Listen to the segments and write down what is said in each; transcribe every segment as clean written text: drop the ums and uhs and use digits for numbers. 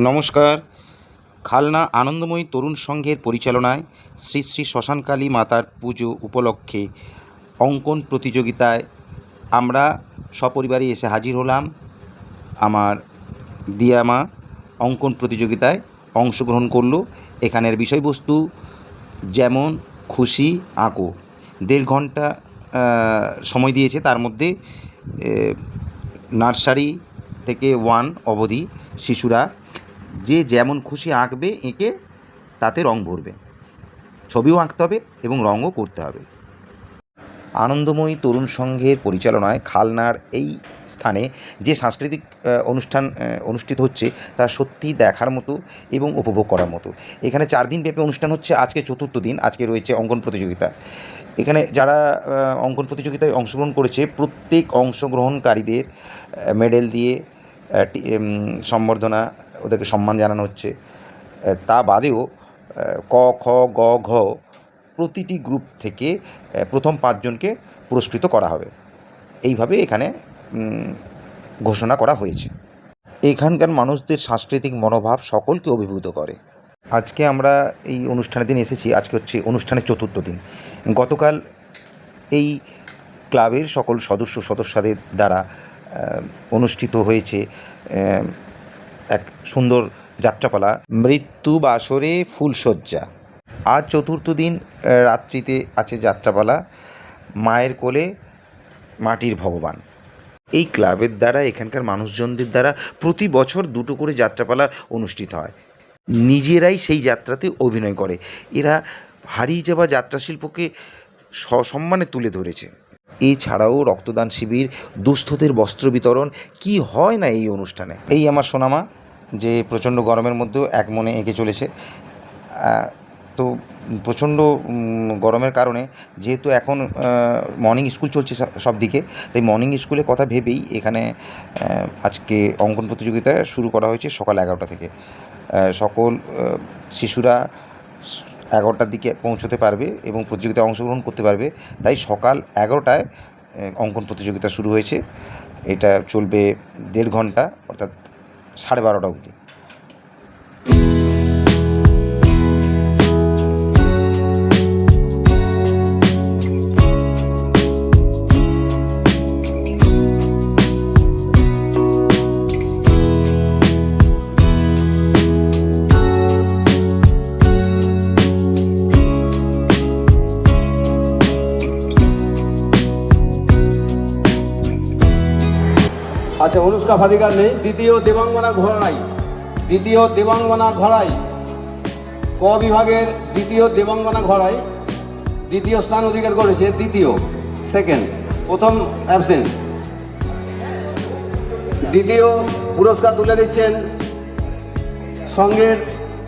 নমস্কার। খালনা আনন্দময়ী তরুণ সংঘের পরিচালনায় শ্রী শ্রী শ্মশানকালী মাতার পুজো উপলক্ষে অঙ্কন প্রতিযোগিতায় আমরা সপরিবারে এসে হাজির হলাম। আমার দিয়ামা অঙ্কন প্রতিযোগিতায় অংশগ্রহণ করলো। এখানের বিষয়বস্তু যেমন খুশি আঁকো, 1.5 ঘন্টা সময় দিয়েছে। তার মধ্যে নার্সারি থেকে 1 অবধি শিশুরা যে যেমন খুশি আঁকবে, এঁকে তাতে রং ভরবে, ছবিও আঁকতে হবে এবং রঙও করতে হবে। আনন্দময়ী তরুণ সংঘের পরিচালনায় খালনার এই স্থানে যে সাংস্কৃতিক অনুষ্ঠান অনুষ্ঠিত হচ্ছে তা সত্যিই দেখার মতো এবং উপভোগ করার মতো। এখানে 4 দিন ব্যাপী অনুষ্ঠান হচ্ছে, আজকে 4র্থ দিন। আজকে রয়েছে অঙ্কন প্রতিযোগিতা। এখানে যারা অঙ্কন প্রতিযোগিতায় অংশগ্রহণ করেছে প্রত্যেক অংশগ্রহণকারীদের মেডেল দিয়ে সম্বর্ধনা, ওদেরকে সম্মান জানানো হচ্ছে। তা বাদেও ক, খ, গ, ঘ প্রতিটি গ্রুপ থেকে প্রথম 5 জনকে পুরস্কৃত করা হবে। এইভাবে এখানে ঘোষণা করা হয়েছে। এখানকার মানুষদের সাংস্কৃতিক মনোভাব সকলকে অভিভূত করে। আজকে আমরা এই অনুষ্ঠানের দিন এসেছি। আজকে হচ্ছে অনুষ্ঠানের 4র্থ দিন। গতকাল এই ক্লাবের সকল সদস্যদের দ্বারা অনুষ্ঠিত হয়েছে এক সুন্দর যাত্রাপালা, মৃত্যু বাসরে ফুলশয্যা। আজ 4র্থ দিন রাত্রিতে আছে যাত্রাপালা, মায়ের কোলে মাটির ভগবান। এই ক্লাবের দ্বারা, এখানকার মানুষজনদের দ্বারা প্রতি বছর 2টো করে যাত্রাপালা অনুষ্ঠিত হয়। নিজেরাই সেই যাত্রাতে অভিনয় করে। এরা হারিয়ে যাওয়া যাত্রা শিল্পকে সসম্মানে তুলে ধরেছে। এছাড়াও রক্তদান শিবির, দুস্থদের বস্ত্র বিতরণ, কি হয় না এই অনুষ্ঠানে। এই আমার সোনামা, যে প্রচণ্ড গরমের মধ্যেও এক মনে এঁকে চলেছে। তো প্রচণ্ড গরমের কারণে, যেহেতু এখন মর্নিং স্কুল চলছে সব দিকে, তাই মর্নিং স্কুলের কথা ভেবেই এখানে আজকে অঙ্কন প্রতিযোগিতা শুরু করা হয়েছে সকাল 11টা থেকে। সকল শিশুরা 11টার দিকে পৌঁছতে পারবে এবং প্রতিযোগিতায় অংশগ্রহণ করতে পারবে। তাই সকাল 11টায় অঙ্কন প্রতিযোগিতা শুরু হয়েছে। এটা চলবে 1.5 ঘন্টা, অর্থাৎ 12:30 অবধি। আচ্ছা, অনুষ্কা ফাদিকার নেই। দ্বিতীয় দেবাঙ্গনা ঘড়াই ক বিভাগের দ্বিতীয় দেবাঙ্গনা ঘড়াই দ্বিতীয় স্থান অধিকার করেছে। সেকেন্ড, প্রথম অ্যাবসেন্ট। দ্বিতীয় পুরস্কার তুলে দিচ্ছেন সংঘের,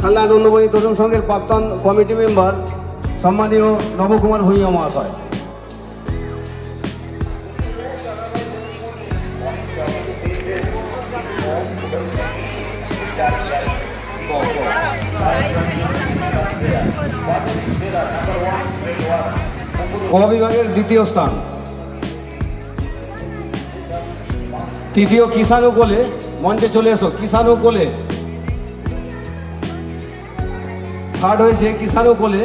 খালনা আনন্দময়ী তরুণ সংঘের প্রাক্তন কমিটি মেম্বার সম্মানীয় নবকুমার ভূঁইয়া মহাশয়। ক বিভাগের দ্বিতীয় স্থান। তৃতীয় কিষাণু কোলে, মঞ্চে চলে এসো। কিষাণু কোলে থার্ড হয়েছে কিষাণু কোলে।